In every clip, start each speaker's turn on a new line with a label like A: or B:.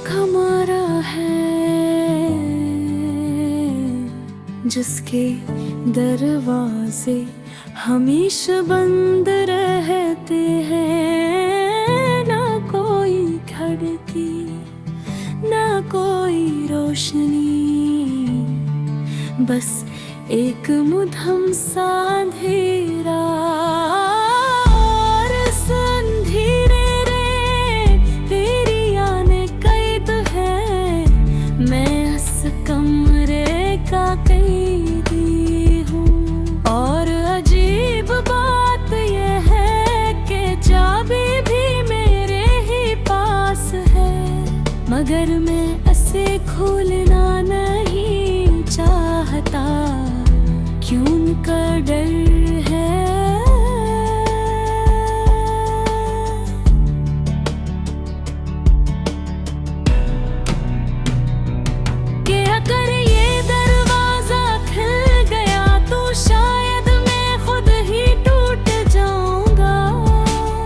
A: एक हमारा है जिसके दरवाजे हमेशा बंद रहते हैं। ना कोई खिड़की ना कोई रोशनी, बस एक मुधम सा अंधेरा। और इस अंधेरे रे तेरी आने कैद है, मैं इस कमरे का कैदी हूँ। और अजीब बात यह है कि चाबी भी मेरे ही पास है, मगर मैं इसे खोलना नहीं चाहता। क्यों उनका डर है कि अगर ये दरवाजा खुल गया तो शायद मैं खुद ही टूट जाऊंगा।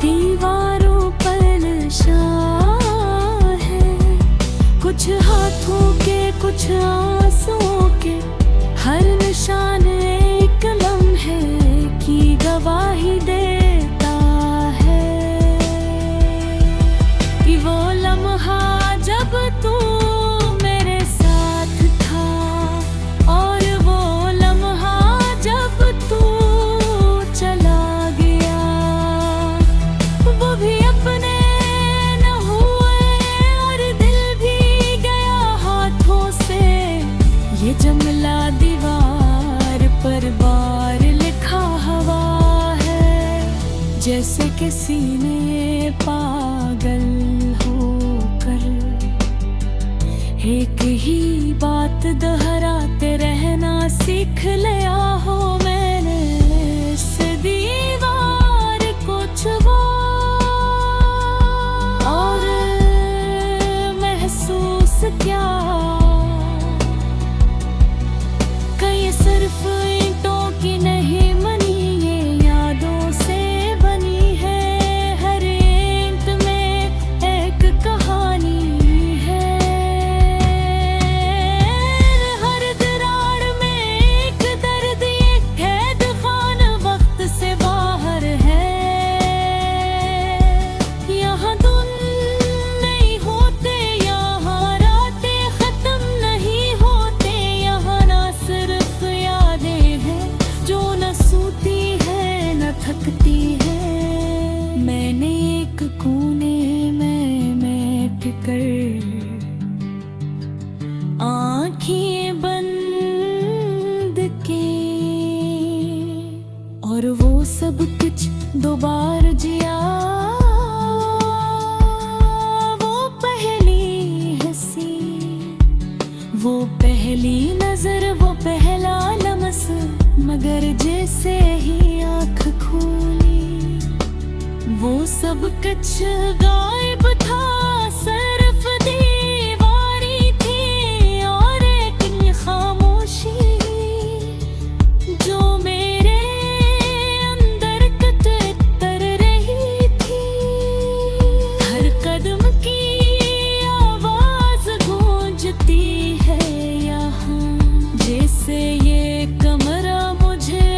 A: दीवारों पर निशान है, कुछ हाथों के कुछ आंसुओं के, हर निशान एक लम्हे की गवाही देता है। कि वो लम्हा जब तू मेरे साथ था, और वो लम्हा जब तू चला गया, वो भी अपने न हुए और दिल भी गया हाथों से। ये जमला दीवार पर बार लिखा हुआ है, जैसे किसी ने पागल होकर एक ही बात दोहराते रहना सीख लिया हो। मैंने इस दीवार को छुआ और महसूस क्या, कई सिर्फ ईंटों की नहीं बनी, ये यादों से बनी है। हर ईंट में एक कहानी है, हर दरार में एक दर्द, ये कैद खान वक्त से बाहर है। यहाँ दिन नहीं होते, यहाँ रातें खत्म नहीं होते, यहाँ ना सिर्फ यादें हैं जो न सूती है न थकती है। मैंने एक कोने में बैठ कर आँखें बंद की, और वो सब कुछ दोबारा जिया। वो पहली हंसी, वो पहली नजर, वो पहला लम्स, मगर जैसे ही आँख खोली वो सब कुछ गायब था। सिर्फ दीवारी थी और एक खामोशी जो मेरे अंदर कतर रही थी। हर कदम की आवाज गूंजती है यहाँ, जैसे ये कमरा मुझे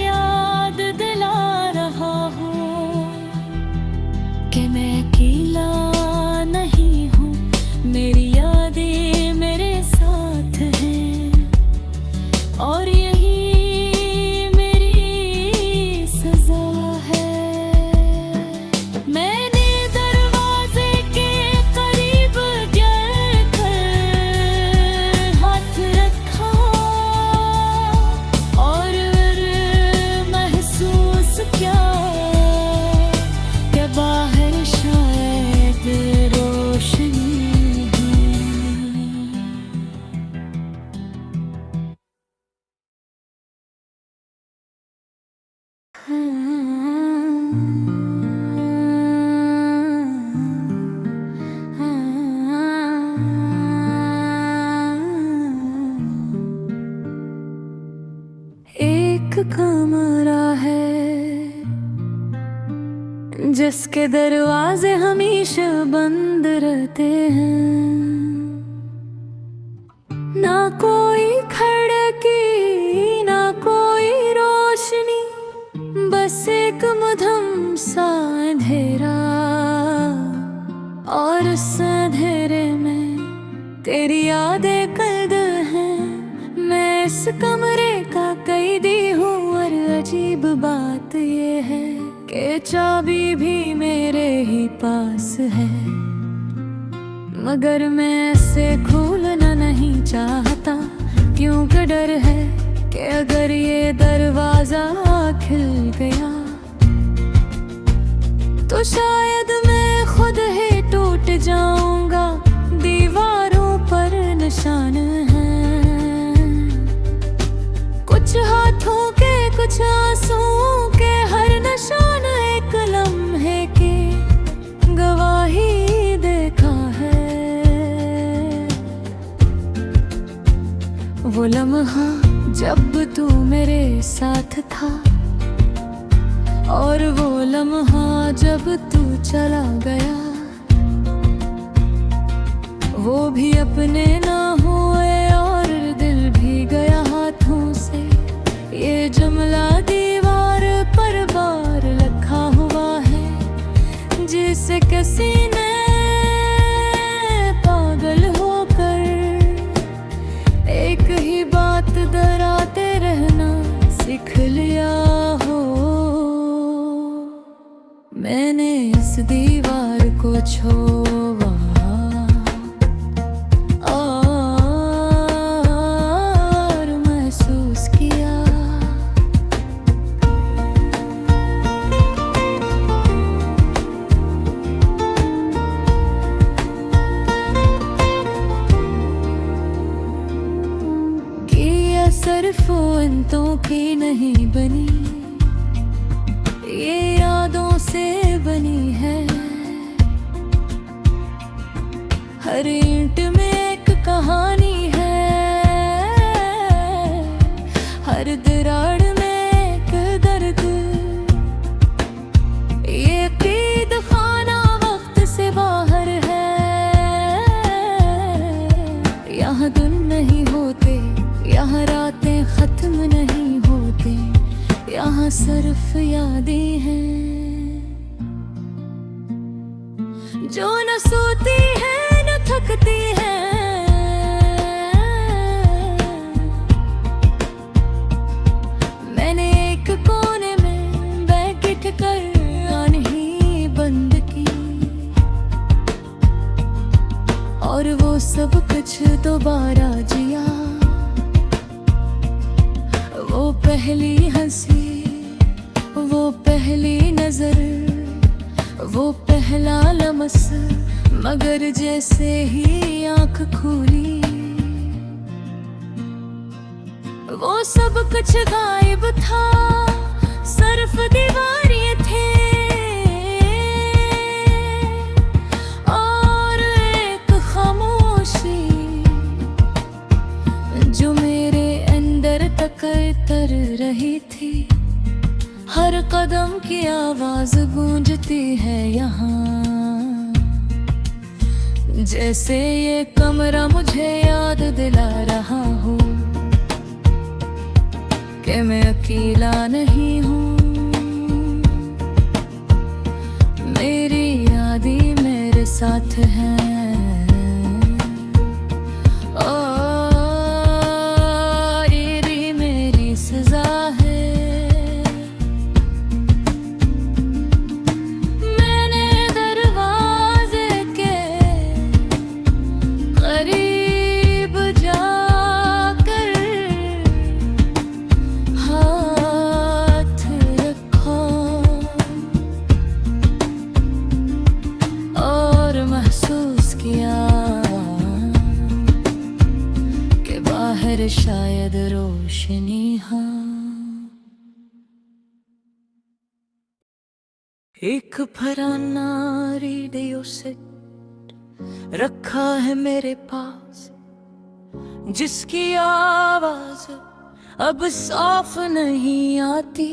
A: याद दिला रहा हो कि मैं अकेला जिसके दरवाजे हमेशा बंद रहते हैं। ना कोई खिड़की ना कोई रोशनी, बस एक मधुम सा अंधेरा। और उस अंधेरे में तेरी यादें कैद हैं। मैं इस कमरे का कैदी हूँ और अजीब बात ये है कि चाबी भी मेरे ही पास है। मगर मैं इसे खोलना नहीं चाहता, क्योंकि डर है कि अगर ये दरवाजा खिल गया तो शायद मैं खुद ही टूट जाऊंगा। दीवारों पर निशान हैं, कुछ हाथों के कुछ आंसुओं के, हर निशान एक लम्हे की गवाही देखा है। वो लम्हा जब तू मेरे साथ था, और वो लम्हा जब तू चला गया। वो भी अपने ना हुए और दिल भी गया हाथों से। ये जुमला दीवार पर बार लिखा हुआ है, जिसे किसी ने पागल होकर एक ही बात दोहराते रहना सीख लिया हो। मैंने इस दीवार को छुआ और महसूस किया। कि ये सिर्फ इंतों की नहीं बनी, ये यादों से बनी है। हर ईंट में एक कहानी है, हर दरार में एक दर्द। ये कैद खाना वक्त से बाहर है। यहाँ दिन नहीं होते, यहाँ रातें खत्म नहीं होती, यहाँ सिर्फ यादें हैं जो न सोती है न थकती है। मैंने एक कोने में बैठ कर आँखें ही बंद की, और वो सब कुछ दोबारा जिया। वो पहली हंसी, वो पहली नजर, वो पहला लम्स, मगर जैसे ही आँख खुली वो सब कुछ गायब था। सिर्फ दीवारें थे और एक खामोशी जो मेरे अंदर तक तर रही थी। हर कदम की आवाज गूंजती है यहाँ, जैसे ये कमरा मुझे याद दिला रहा हो कि मैं अकेला नहीं हूँ। मेरी यादें मेरे साथ हैं। शायद रोशनी हाँ, एक पुराना रेडियो सेट रखा है मेरे पास, जिसकी आवाज अब साफ नहीं आती।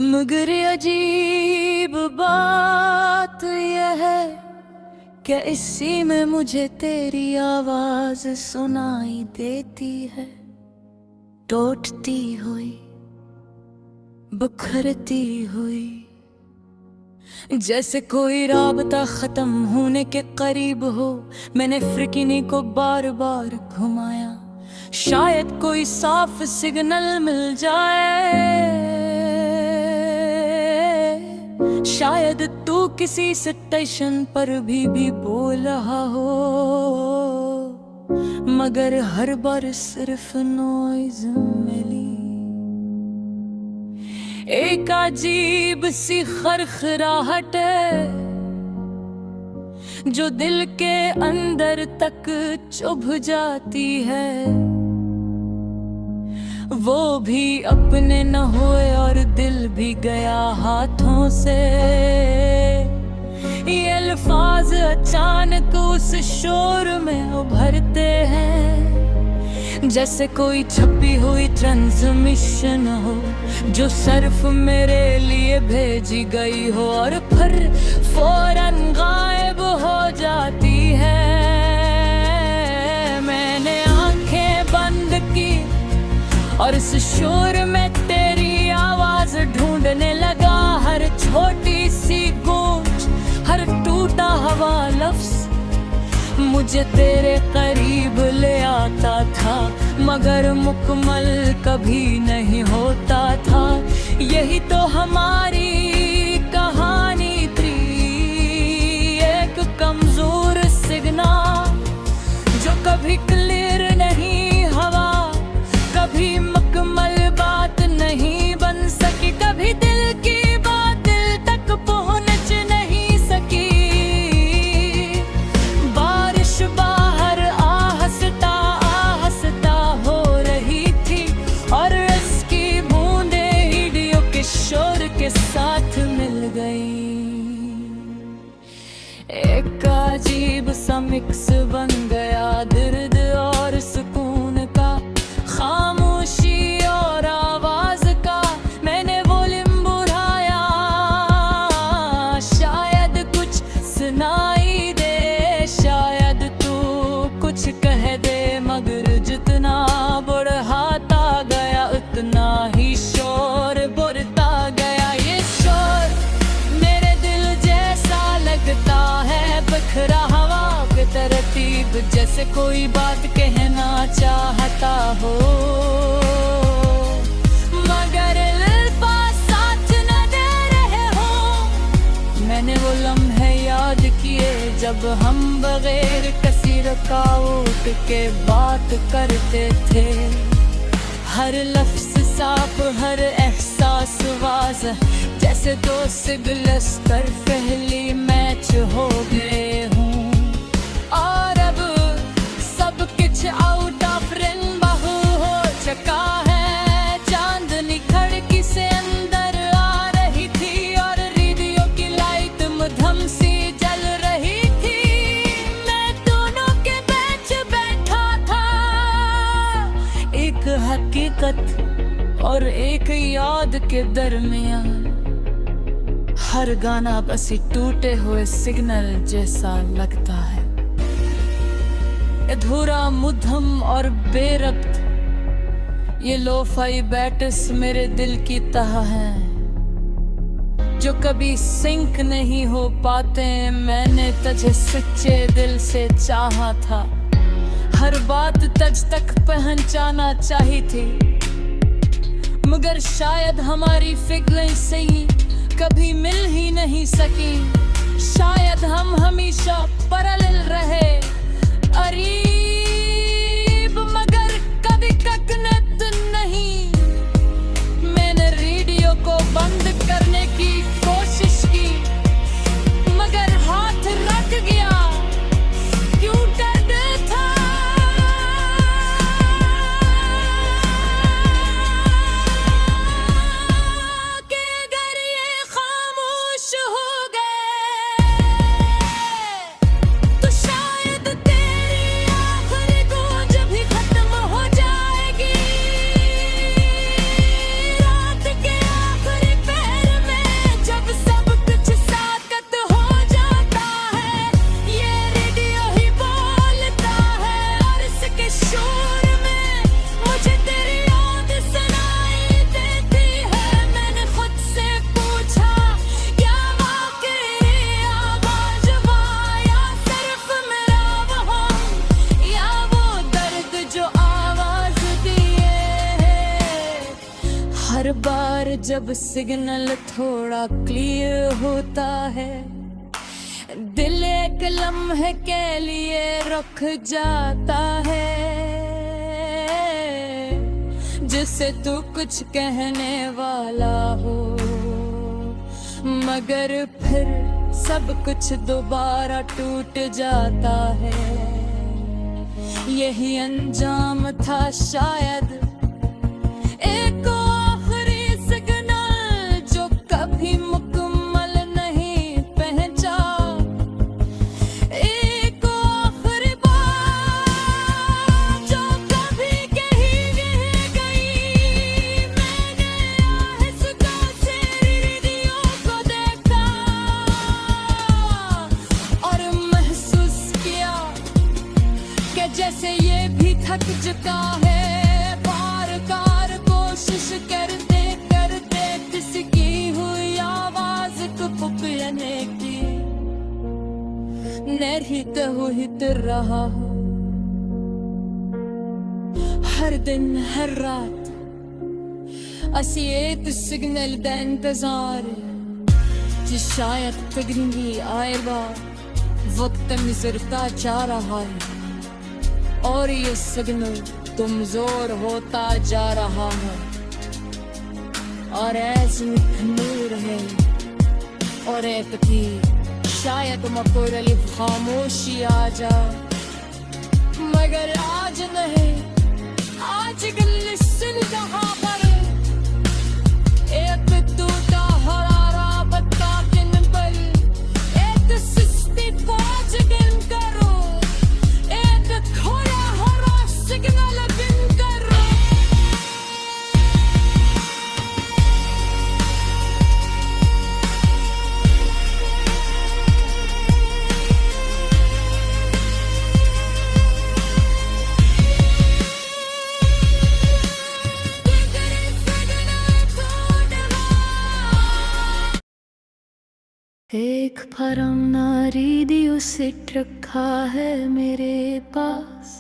A: मगर अजीब बात यह है क्या इसी में मुझे तेरी आवाज सुनाई देती है, टूटती हुई, बिखरती हुई, जैसे कोई राबता खत्म होने के करीब हो। मैंने फ्रिकिनी को बार बार घुमाया, शायद कोई साफ सिग्नल मिल जाए, शायद तू किसी स्टेशन पर भी बोल रहा हो, मगर हर बार सिर्फ नॉइज मिली। एक अजीब सी खरखराहट है जो दिल के अंदर तक चुभ जाती है, वो भी अपने न हुए और दिल भी गया हाथों से। ये अल्फाज अचानक उस शोर में उभरते हैं, जैसे कोई छपी हुई ट्रांसमिशन हो जो सिर्फ मेरे लिए भेजी गई हो और फिर फौरन गायब हो जाती है। मैंने आंखें बंद की और इस शोर में तेरी आवाज ढूंढने लगा, हर छोटी सी गूंज, हर टूटा हवा लफ्ज मुझे तेरे करीब ले आता था, मगर मुकम्मल कभी नहीं होता था। यही तो हमारी कहानी थी, एक कमजोर सिग्नल जो कभी क्लियर नहीं हवा, कभी मुकम्मल बात नहीं बन सकी, कभी दिल की बात दिल तक पहुंच नहीं सकी। बारिश बाहर आहस्ता आहस्ता हो रही थी और इसकी बूंदें रेडियो के शोर के साथ मिल गई। एक अजीब सा मिक्स बन गया, दर्द और सुकून का, खामोशी और आवाज का। मैंने वॉल्यूम बढ़ाया, शायद कुछ सुनाई दे, शायद तू कुछ कह दे, मगर जितना बढ़ाता गया उतना ही शोर बढ़ता गया। ये शोर मेरे दिल जैसा लगता है, बिखरा हवा के तरतीब, जैसे कोई बात कहना चाहता हो, मगर अल्फाज साथ न दे रहे हो। मैंने वो लम्हे याद किए जब हम बगैर किसी रुकावट के बात करते थे, हर लफ्ज साफ, हर एहसास वाज़ेह, जैसे दो सिगलस पर पहली मैच हो गए हूँ। और अब सब कुछ आउट ऑफ रेनबो हो चुका है, चांदनी खिड़की से अंदर आ रही थी और रेडियो की लाइट मध्यम सी जल रही थी। मैं दोनों के बीच बैठा था, एक हकीकत और एक याद के दरमियान। हर गाना बस टूटे हुए सिग्नल जैसा लगता है, अधूरा, मुद्दम और बेरब्त। ये लोफाई बैटस मेरे दिल की तह है जो कभी सिंक नहीं हो पाते। मैंने तुझे सच्चे दिल से चाहा था, हर बात तुझ तक पहुंचाना चाही थी, मगर शायद हमारी फिक्रें सही कभी मिल ही नहीं सकी। शायद हम हमेशा पैरेलल रहे, करीब मगर कभी कनेक्ट नहीं। मैंने रेडियो को बंद करने की कोशिश की, मगर हाथ रख गया, क्यों डरता था। कि अगर ये खामोश हो गए जब सिग्नल थोड़ा क्लियर होता है, दिल एक लम्हे के लिए रुक जाता है। जिससे तू कुछ कहने वाला हो, मगर फिर सब कुछ दोबारा टूट जाता है। यही अंजाम था शायद एक आखिरी सिग्नल, जो कभी मुकम्मल नहीं पहुंचा। एक आखिरी बात जो कभी कही नहीं गई। मैंने आहिस्ता से रेडियो को देखा और महसूस किया कि जैसे ये भी थक चुका है। बार-बार कोशिश करते करते किसकी हुई आवाज को पुकारने की। नरहित हुहित रहा हूँ हर दिन हर रात, असी एक सिग्नल दा इंतजार जो शायद तगड़ी आएगा। वक्त गुजरता जा रहा है और ये सिग्नल कमजोर होता जा रहा है। और ऐसी खमीर है और एक थी शायद मकुरली खामोशी आ जा, मगर आज नहीं। आज गुलिस्तान जहाँ पर एक टूटा हरारा बत्ता किन पर, एक सुस्ती फौज गिन करो, एक खोया हरा सिग्नल बिन करो। एक फरम रेडियो सेट रखा है मेरे पास,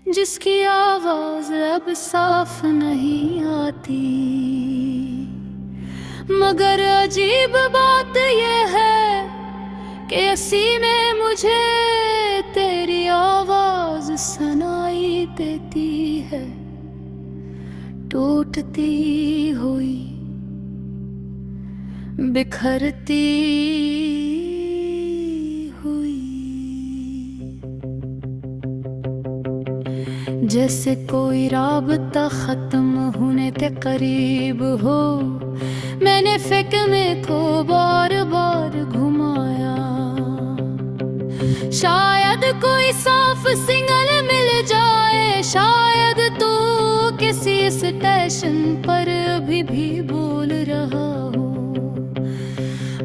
A: जिसकी आवाज अब साफ नहीं आती। मगर अजीब बात यह है कि इसी में मुझे तेरी आवाज सुनाई देती है, टूटती हुई, बिखरती हुई। जैसे कोई राबता खत्म होने के करीब हो। मैंने फिक्र को बार बार घुमाया, शायद कोई साफ सिग्नल मिल जाए। शायद तू किसी स्टेशन पर अभी भी बोल रहा हो,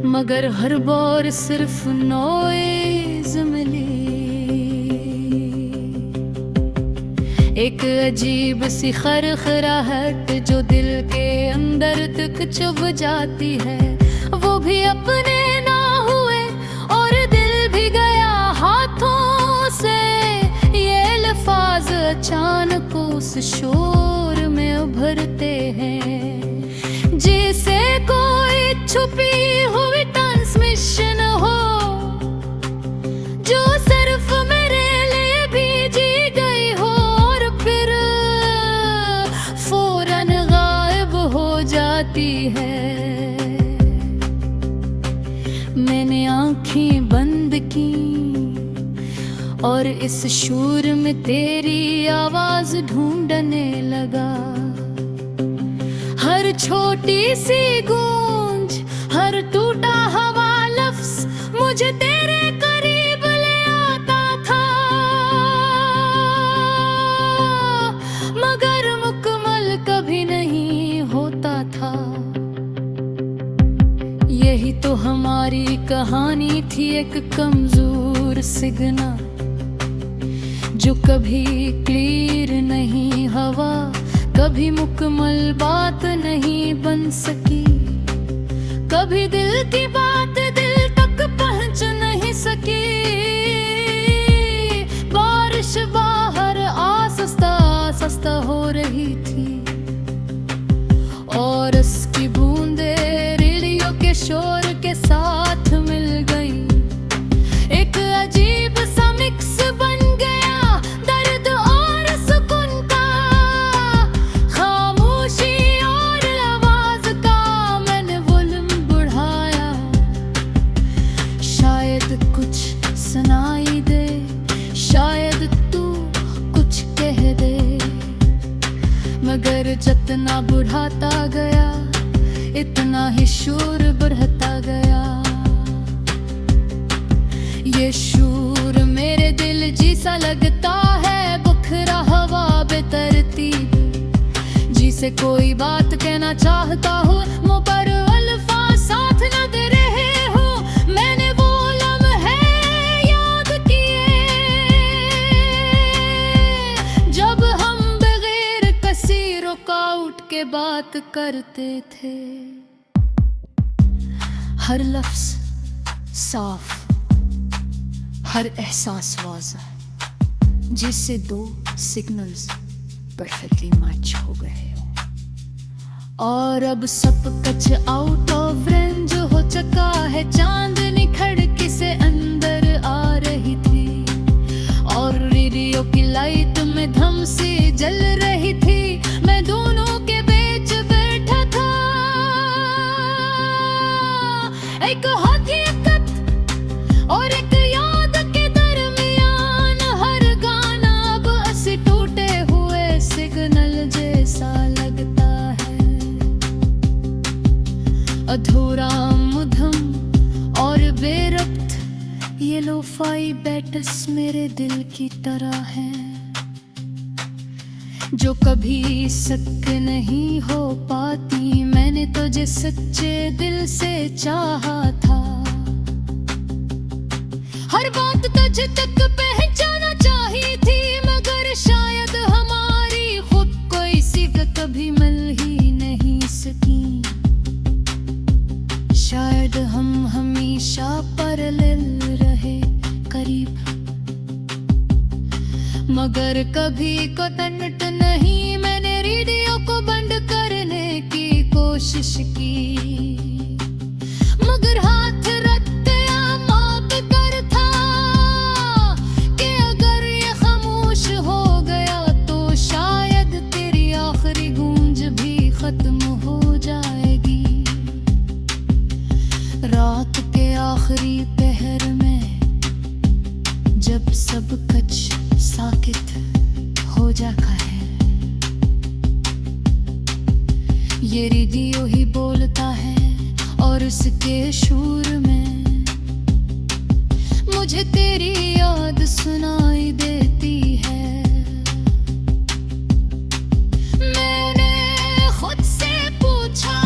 A: मगर हर बार सिर्फ नॉइज़ मिली। एक अजीब सी खरखराहट जो दिल के अंदर तक चुभ जाती है। वो भी अपने ना हुए और दिल भी गया हाथों से। ये अल्फाज अचानक उस शोर में उभरते हैं, जिसे कोई छुपी हुई ट्रांसमिशन हो, जो सिर्फ मेरे लिए भेजी गई हो और फिर फौरन गायब हो जाती है। मैंने आंखें बंद की और इस शोर में तेरी आवाज ढूंढने लगा। हर छोटी सी गूंज, हर टूटा हवा लफ्ज मुझे तेरे करीब ले आता था, मगर मुकम्मल कभी नहीं होता था। यही तो हमारी कहानी थी, एक कमजोर सिग्नल जो कभी क्लियर नहीं हवा, कभी मुकम्मल बात नहीं बन सकी। कभी दिल की बात दिल तक पहुंच नहीं सकी। बारिश बाहर आसस्ता आसस्ता हो रही थी और इतना बुढ़ाता गया, इतना ही शूर बढ़ता गया। ये शूर मेरे दिल जैसा लगता है, बुखरा हवा बेतरतीब, जिसे कोई बात कहना चाहता हूँ, मुँह पर अल्फाज साथ न दे रहे हो। मैंने वो लम्हे याद किए जब हम बगैर किसी रुकावट के बात करते थे। हर लफ्ज साफ, हर एहसास वाज़ेह, जिससे दो सिग्नल्स परफेक्टली मैच हो गए हो। और अब सब कुछ आउट ऑफ रेंज हो चुका है। चांदनी खिड़की से अंदर आ रही थी और रेडियो की लाइट में धम से जल रही थी। मैं दोनों के बीच बैठा था, एक हकीकत और एक याद के दरमियान। हर गाना अब ऐसे टूटे हुए सिग्नल जैसा लगता है, अधूरा, मुधम और बेरब्त। ये लोफाई बैटस मेरे दिल की तरह है, जो कभी सक नहीं हो पाती। मैंने तुझे सच्चे दिल से चाहा था, हर बात तुझ तक पहुंचाना चाही थी, मगर शायद हमारी खुद कोई सिगत कभी मिल ही नहीं सकी। शायद हम हमेशा पैरेलल रहे, करीब, मगर कभी कतनट नहीं। मैंने रेडियो को बंद करने की कोशिश की, मगर हाथ रत्या माप कर था कि अगर ये खामोश हो गया तो शायद तेरी आखिरी गूंज भी खत्म हो जाएगी। रात के आखिरी पहर में जब सब कुछ साकित हो जाता है, ये रेडियो ही बोलता है और उसके शूर में मुझे तेरी याद सुनाई देती है। मैंने खुद से पूछा,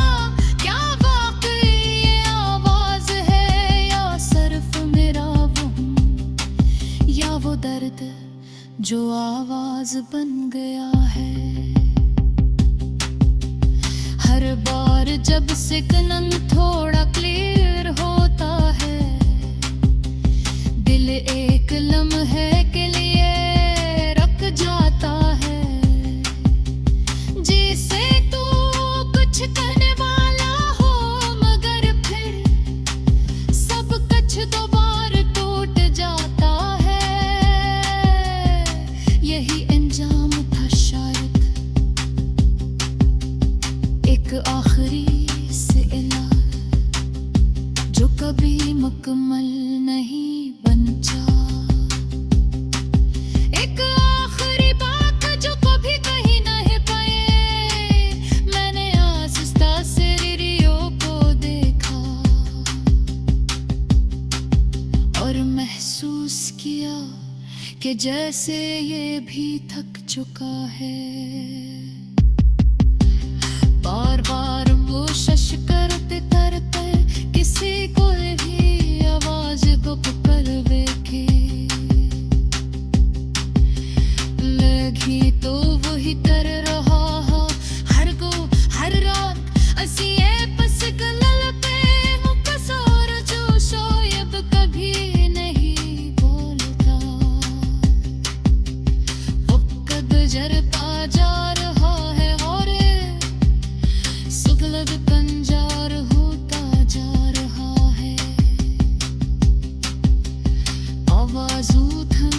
A: क्या वाकई ये आवाज है या सिर्फ मेरा वहम, या वो दर्द जो आवाज बन गया है। हर बार जब सिग्नल थोड़ा क्लियर होता है, दिल एक लम्हे के लिए रुक जाता है, जिसे तू कुछ करने वाला हो, मगर फिर सब कुछ दोबारा टूट जाता है। यही अंजाम था शायद, एक आखिरी सिला जो कभी मुकम्मल नहीं बचा, एक आखिरी बात जो कभी कहीं नहीं पाए। मैंने आहिस्ता से रेडियो को देखा और महसूस किया कि जैसे ये भी थक चुका है। बार बार कोशिश करते करते किसी को भी आवाज को पकड़ देखे, लगी तो वही कर रहा है हर को हर रात। असिए पस गलल पे मुकसर जो शायद कभी नहीं बोलता, वक्त गुजरता जा रहा है और सुगलग कंजार होता जा रहा है। आवाज़ थम